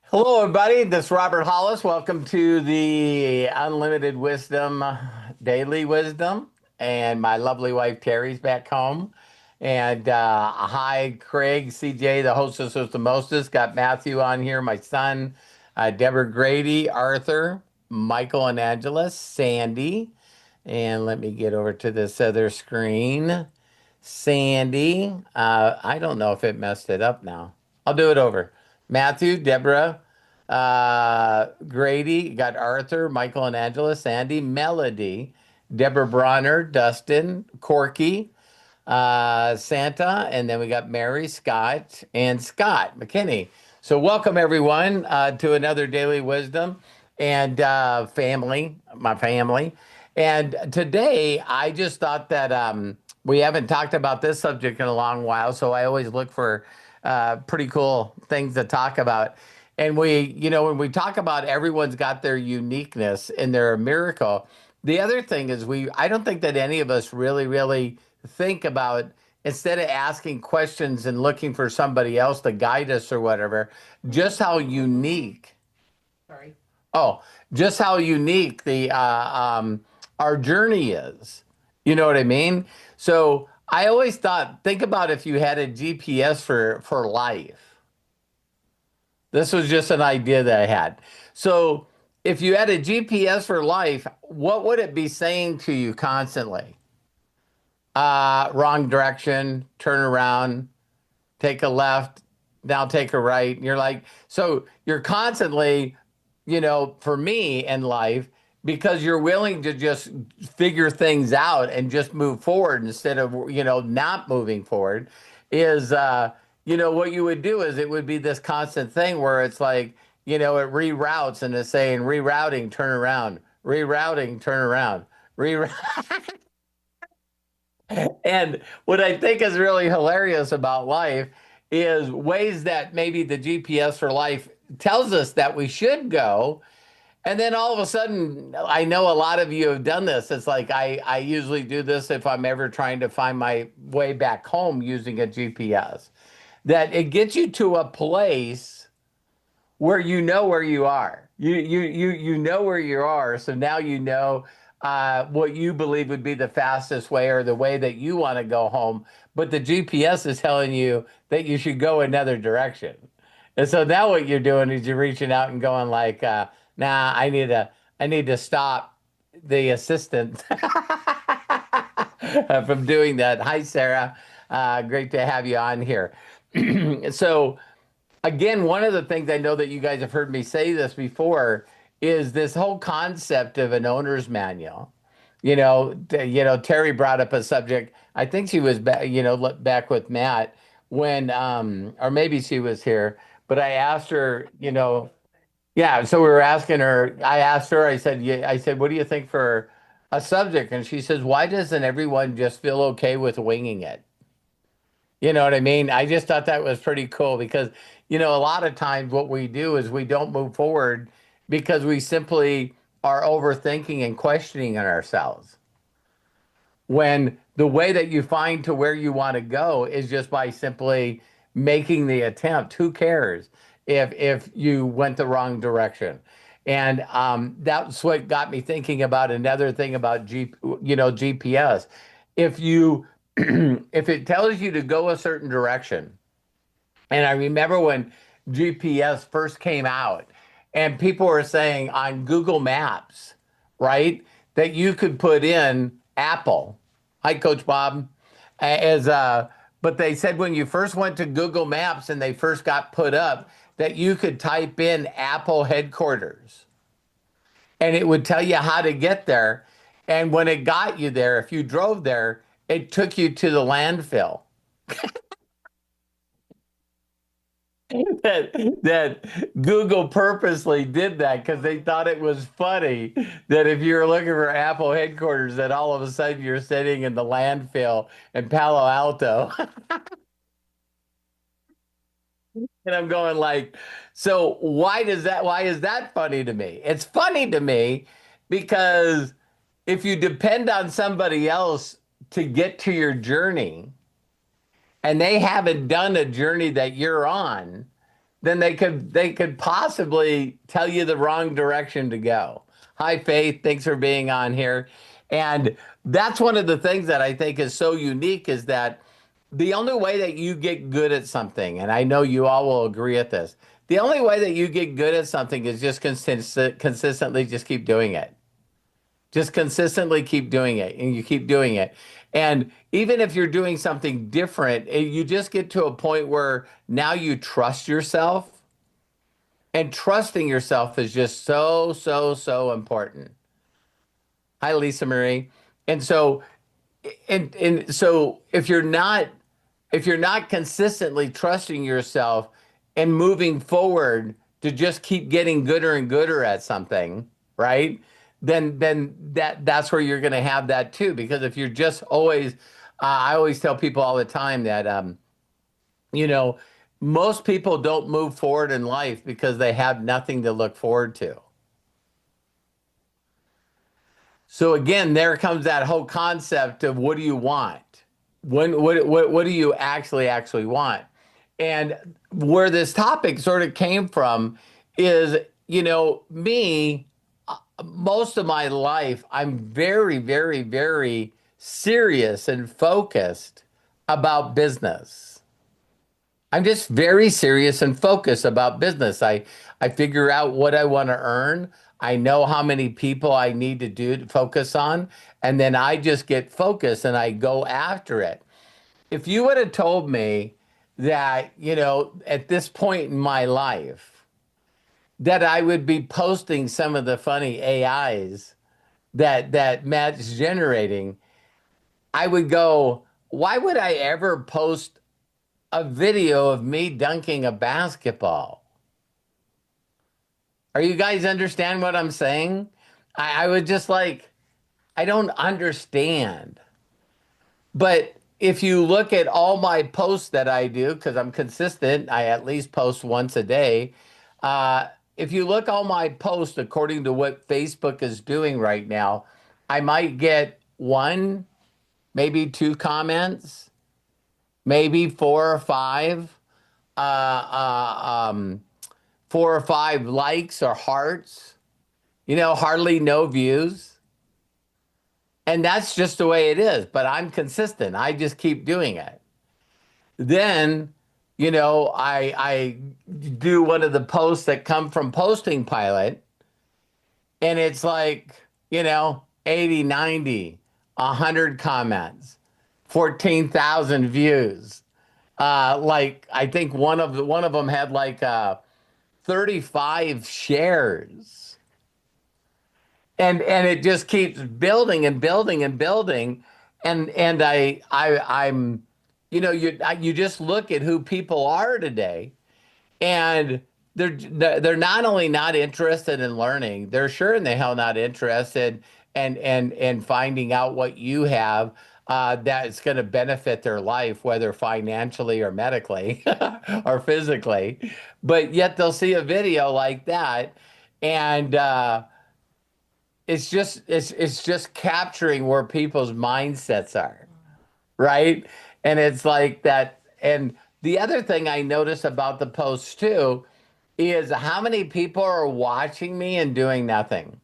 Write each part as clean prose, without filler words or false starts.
Hello, everybody. This is Robert Hollis. Welcome to the Unlimited Wisdom Daily Wisdom. And my lovely wife Terry's back home. And hi, Craig, CJ, the hostess with the mostest. Got Matthew on here, my son, Deborah Grady, Arthur, Michael and Angela, Sandy. And let me get over to this other screen. Sandy. I don't know if it messed it up now. I'll do it over. Matthew, Deborah, Grady, you got Arthur, Michael and Angela, Sandy, Melody, Deborah Bronner, Dustin, Corky, Santa, and then we got Mary, Scott, and Scott McKinney. So welcome everyone to another Daily Wisdom and family, my family. And today I just thought that we haven't talked about this subject in a long while, so I always look for pretty cool things to talk about. And when we talk about everyone's got their uniqueness and they're a miracle, the other thing is I don't think that any of us really think about instead of asking questions and looking for somebody else to guide us or whatever, just how unique. Sorry. Oh, just how unique the our journey is. You know what I mean? So I always thought, think about if you had a GPS for life. This was just an idea that I had. So if you had a GPS for life, what would it be saying to you constantly? Wrong direction, turn around, take a left, now take a right. And you're like, so you're constantly, for me in life, because you're willing to just figure things out and just move forward instead of, not moving forward, is, what you would do is it would be this constant thing where it's like, it reroutes and it's saying rerouting, turn around, rerouting, turn around, reroute. And what I think is really hilarious about life is ways that maybe the GPS for life tells us that we should go. And then all of a sudden, I know a lot of you have done this. It's like I usually do this if I'm ever trying to find my way back home using a GPS, that it gets you to a place where you know where you are. You know where you are. So now you know what you believe would be the fastest way or the way that you want to go home. But the GPS is telling you that you should go another direction. And so now what you're doing is you're reaching out and going like, nah, I need to stop the assistant from doing that. Hi, Sarah. Great to have you on here. So again, one of the things I know that you guys have heard me say this before is this whole concept of an owner's manual. Terry brought up a subject. I think she was back, back with Matt when, or maybe she was here, but I asked her, yeah. So we were asking her. I asked her. I said, yeah, I said, what do you think for a subject? And she says, why doesn't everyone just feel okay with winging it? You know what I mean? I just thought that was pretty cool because, a lot of times what we do is we don't move forward because we simply are overthinking and questioning ourselves. When the way that you find to where you want to go is just by simply making the attempt. Who cares if you went the wrong direction? And that's what got me thinking about another thing about GPS. If you if it tells you to go a certain direction, and I remember when GPS first came out, and people were saying on Google Maps, right, that you could put in Apple. Hi, Coach Bob. As But they said when you first went to Google Maps and they first got put up, that you could type in Apple headquarters, and it would tell you how to get there. And when it got you there, if you drove there, it took you to the landfill. that Google purposely did that because they thought it was funny that if you're looking for Apple headquarters, that all of a sudden you're sitting in the landfill in Palo Alto. And I'm going like, so why is that funny to me? It's funny to me because if you depend on somebody else to get to your journey and they haven't done a journey that you're on, then they could possibly tell you the wrong direction to go. Hi, Faith. Thanks for being on here. And that's one of the things that I think is so unique is that the only way that you get good at something, and I know you all will agree at this, the only way that you get good at something is just consistently just keep doing it. Just consistently keep doing it and you keep doing it. And even if you're doing something different, you just get to a point where now you trust yourself. And trusting yourself is just so, so, so important. Hi, Lisa Marie. And so, and so if you're not consistently trusting yourself and moving forward to just keep getting gooder and gooder at something, right? Then that's where you're going to have that too. Because if you're just always, I always tell people all the time that you know, most people don't move forward in life because they have nothing to look forward to. So again, there comes that whole concept of what do you want? What do you actually want? And where this topic sort of came from is, me, most of my life, I'm very, very, very serious and focused about business. I'm just very serious and focused about business. I figure out what I want to earn. I know how many people I need to do to focus on, and then I just get focused and I go after it. If you would have told me that, at this point in my life, that I would be posting some of the funny AIs that Matt's generating, I would go, why would I ever post a video of me dunking a basketball? Are you guys understand what I'm saying? I would just like, I don't understand. But if you look at all my posts that I do, because I'm consistent, I at least post once a day. If you look all my posts according to what Facebook is doing right now, I might get one, maybe two comments, maybe uh, uh, um, 4 or 5 likes or hearts, hardly no views. And that's just the way it is. But I'm consistent. I just keep doing it. Then, I do one of the posts that come from Posting Pilot, and it's like, 80, 90, 100 comments, 14,000 views. Like I think one of them had like 35 shares. And it just keeps building and building and building. And I'm you just look at who people are today, and they're not only not interested in learning, they're sure in the hell not interested and finding out what you have that's going to benefit their life, whether financially or medically or physically. But yet they'll see a video like that, and it's just capturing where people's mindsets are, right? And it's like that. And the other thing I notice about the posts too is how many people are watching me and doing nothing.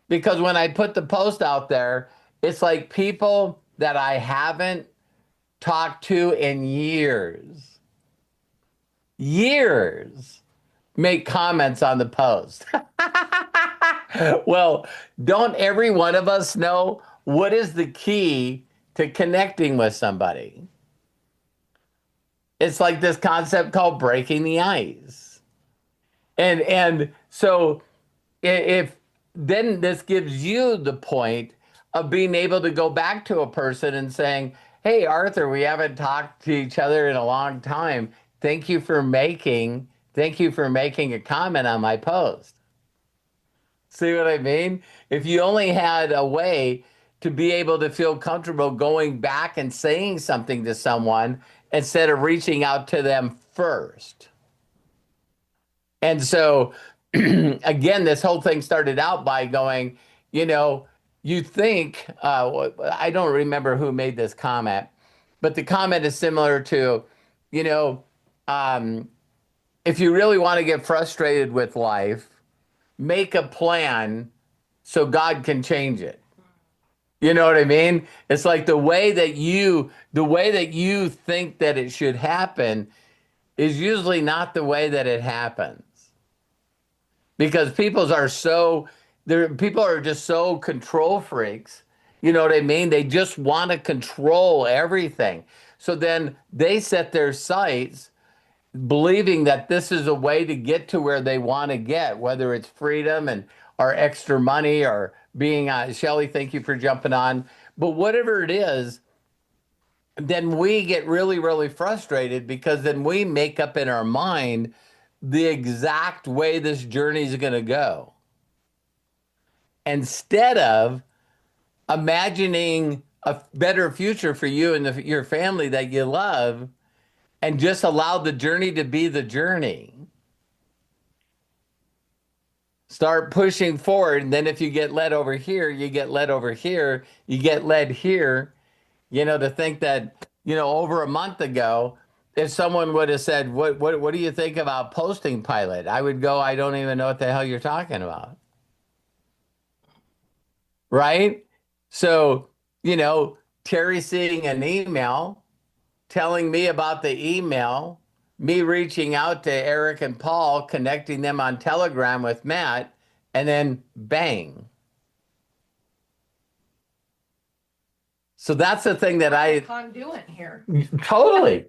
Because when I put the post out there, it's like people that I haven't talked to in years make comments on the post. Well, don't every one of us know what is the key to connecting with somebody? It's like this concept called breaking the ice. And so if then this gives you the point of being able to go back to a person and saying, "Hey, Arthur, we haven't talked to each other in a long time. Thank you for making a comment on my post." See what I mean? If you only had a way to be able to feel comfortable going back and saying something to someone instead of reaching out to them first. And so, again, this whole thing started out by going, you think, I don't remember who made this comment, but the comment is similar to, you know, um, if you really want to get frustrated with life, make a plan so God can change it. You know what I mean? It's like the way that you think that it should happen is usually not the way that it happens. Because people are just so control freaks. You know what I mean? They just want to control everything. So then they set their sights believing that this is a way to get to where they want to get, whether it's freedom and or extra money or being Shelly, thank you for jumping on. But whatever it is, then we get really, really frustrated because then we make up in our mind the exact way this journey is going to go instead of imagining a better future for you and your family that you love and just allow the journey to be the journey. Start pushing forward. And then if you get led over here, you get led over here, you get led here, to think that, over a month ago, if someone would have said, what do you think about posting pilot? I would go, I don't even know what the hell you're talking about. Right? So, Terry seeing an email, telling me about the email, me reaching out to Eric and Paul, connecting them on Telegram with Matt, and then bang. So that's the thing that I conduit here. Totally.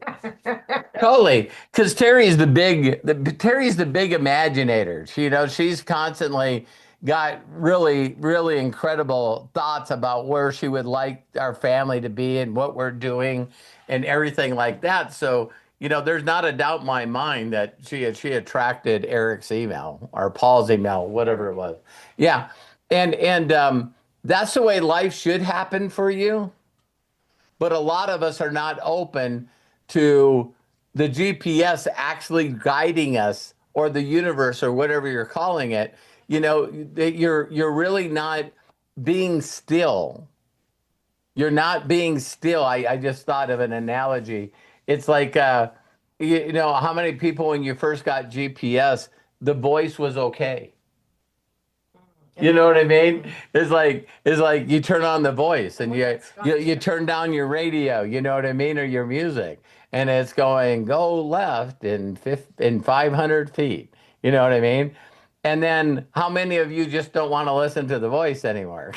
Totally. Because Terry's the big imaginator. She's constantly got really, really incredible thoughts about where she would like our family to be and what we're doing and everything like that. So, there's not a doubt in my mind that she attracted Eric's email or Paul's email, whatever it was. Yeah. And that's the way life should happen for you. But a lot of us are not open to the GPS actually guiding us or the universe or whatever you're calling it. You're really not being still. You're not being still. I just thought of an analogy. It's like, how many people when you first got GPS, the voice was okay. You know what I mean? It's like you turn on the voice and you turn down your radio, you know what I mean, or your music, and it's going go left in 500 feet. You know what I mean? And then how many of you just don't want to listen to the voice anymore?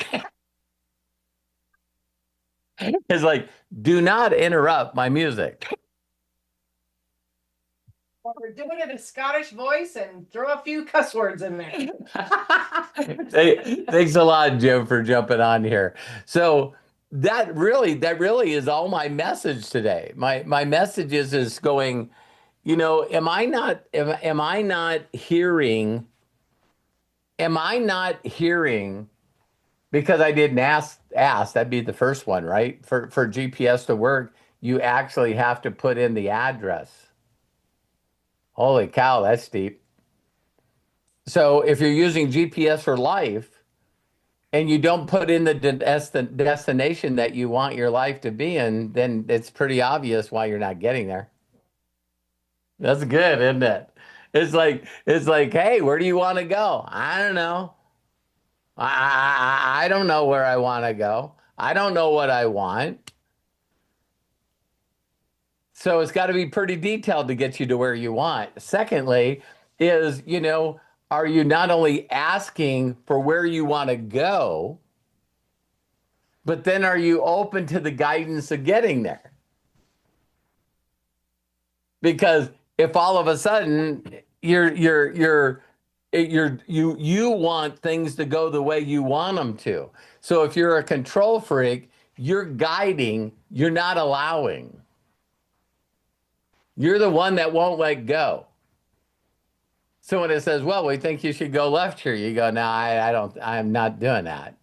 It's like, do not interrupt my music. Or do it in a Scottish voice and throw a few cuss words in there. Thanks a lot, Jim, for jumping on here. So that really is all my message today. My message is going, am I not hearing? Am I not hearing? Because I didn't ask, that'd be the first one, right? For GPS to work, you actually have to put in the address. Holy cow, that's deep. So if you're using GPS for life and you don't put in the destination that you want your life to be in, then it's pretty obvious why you're not getting there. That's good, isn't it? It's like, hey, where do you want to go? I don't know. I don't know where I want to go. I don't know what I want. So it's got to be pretty detailed to get you to where you want. Secondly, is, are you not only asking for where you want to go, but then are you open to the guidance of getting there? Because if all of a sudden you want things to go the way you want them to. So if you're a control freak, you're guiding, you're not allowing. You're the one that won't let go. So when it says, well, we think you should go left here, you go, no, I'm not doing that.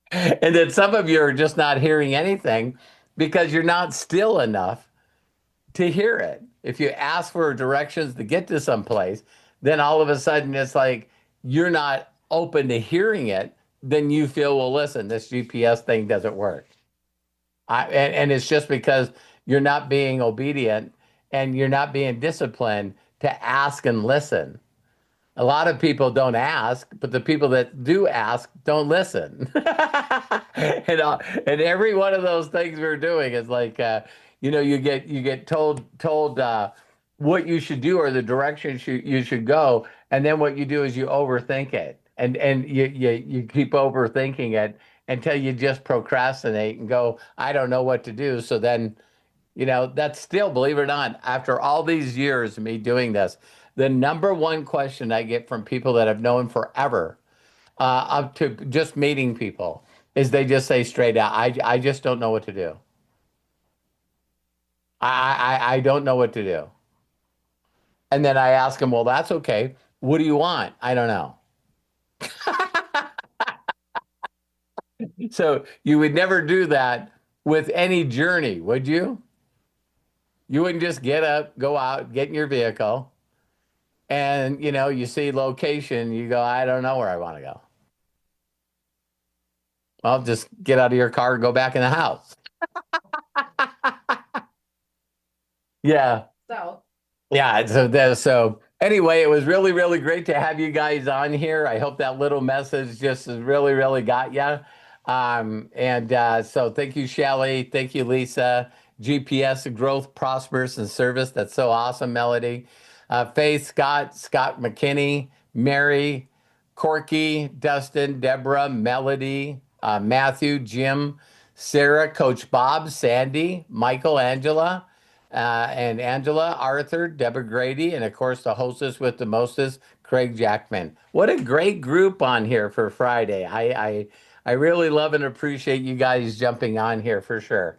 And then some of you are just not hearing anything because you're not still enough to hear it. If you ask for directions to get to someplace, then all of a sudden it's like you're not open to hearing it. Then you feel, well, listen, this GPS thing doesn't work. And it's just because you're not being obedient and you're not being disciplined to ask and listen. A lot of people don't ask, but the people that do ask don't listen. And every one of those things we're doing is like, you get told what you should do or the direction you should go, and then what you do is you overthink it, and you keep overthinking it until you just procrastinate and go, I don't know what to do. So then that's still, believe it or not, after all these years of me doing this, the number one question I get from people that I've known forever, up to just meeting people, is they just say straight out, I just don't know what to do. I don't know what to do. And then I ask them, well, that's okay. What do you want? I don't know. So you would never do that with any journey, would you? You wouldn't just get up, go out, get in your vehicle, and you see location, you go, I don't know where I want to go. Well, just get out of your car and go back in the house. Yeah. So, Yeah, so anyway, it was really, really great to have you guys on here. I hope that little message just has really, really got you. And so thank you, Shelley. Thank you, Lisa. GPS growth, prosperous, and service. That's so awesome, Melody. Faith, Scott McKinney, Mary, Corky, Dustin, Deborah, Melody, Matthew, Jim, Sarah, Coach Bob, Sandy, Michael, Angela, and Angela, Arthur, Deborah Grady, and of course the hostess with the mostest, Craig Jackman. What a great group on here for Friday. I really love and appreciate you guys jumping on here for sure.